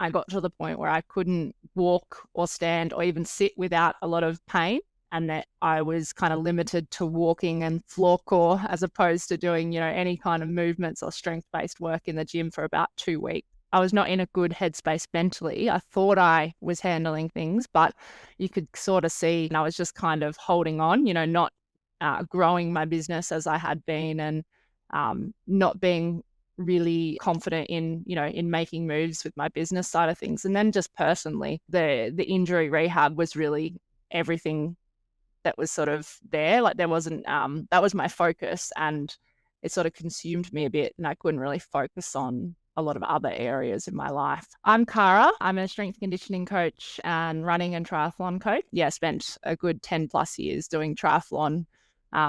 I got to the point where I couldn't walk or stand or even sit without a lot of pain, and that I was kind of limited to walking and floor core as opposed to doing, any kind of movements or strength-based work in the gym for about 2 weeks. I was not in a good headspace mentally. I thought I was handling things, but you could sort of see, and I was just kind of holding on, not growing my business as I had been, and not being really confident in making moves with my business side of things. And then just personally, the injury rehab was really everything that was sort of there. Like there wasn't, that was my focus, and it sort of consumed me a bit, and I couldn't really focus on a lot of other areas in my life. I'm Cara. I'm a strength conditioning coach and running and triathlon coach. Yeah, I spent a good 10 plus years doing triathlon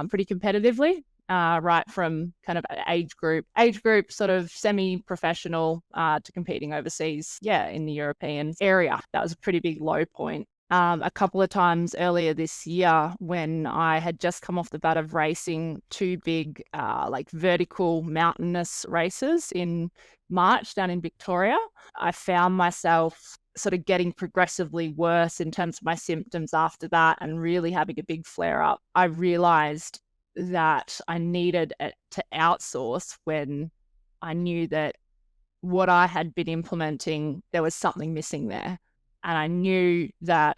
pretty competitively, right from kind of age group sort of semi-professional to competing overseas, in the European area. That was a pretty big low point. A couple of times earlier this year, when I had just come off the bat of racing two big like vertical mountainous races in March down in Victoria, I found myself sort of getting progressively worse in terms of my symptoms after that, and really having a big flare up. I realized that I needed to outsource when I knew that what I had been implementing, there was something missing there. And I knew that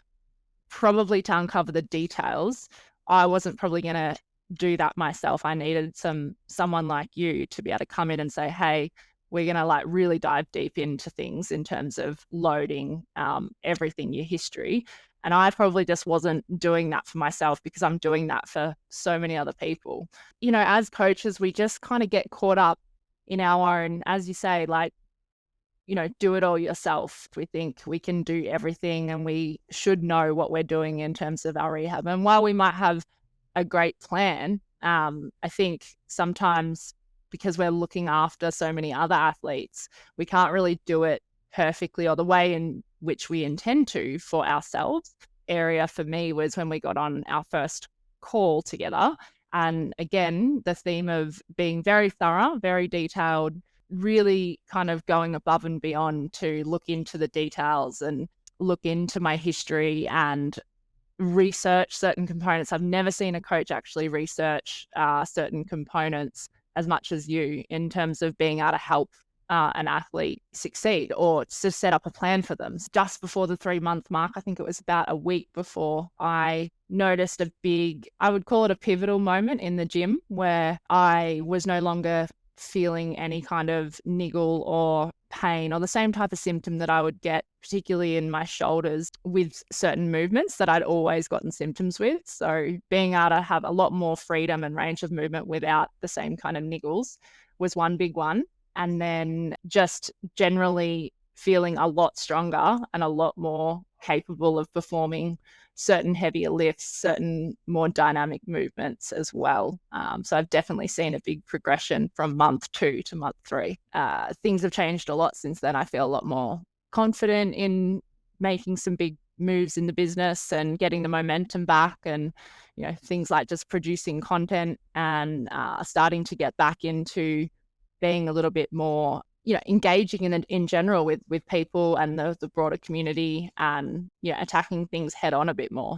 probably to uncover the details, I wasn't probably going to do that myself. I needed someone like you to be able to come in and say, hey, we're going to like really dive deep into things in terms of loading everything, your history. And I probably just wasn't doing that for myself because I'm doing that for so many other people. As coaches, we just kind of get caught up in our own, as you say, like, do it all yourself. We think we can do everything and we should know what we're doing in terms of our rehab. And while we might have a great plan, I think sometimes because we're looking after so many other athletes, we can't really do it perfectly or the way in which we intend to for ourselves. Area for me was when we got on our first call together. And again, the theme of being very thorough, very detailed, really kind of going above and beyond to look into the details and look into my history and research certain components. I've never seen a coach actually research certain components as much as you in terms of being able to help an athlete succeed or to set up a plan for them. Just before the 3-month mark, I think it was about a week before, I noticed a big, I would call it a pivotal moment in the gym where I was no longer feeling any kind of niggle or pain or the same type of symptom that I would get, particularly in my shoulders with certain movements that I'd always gotten symptoms with. So being able to have a lot more freedom and range of movement without the same kind of niggles was one big one. And then just generally feeling a lot stronger and a lot more capable of performing certain heavier lifts, certain more dynamic movements as well. So I've definitely seen a big progression from month 2 to month 3. Things have changed a lot since then. I feel a lot more confident in making some big moves in the business and getting the momentum back, and things like just producing content and starting to get back into being a little bit more engaging in general with people and the broader community, and attacking things head on a bit more.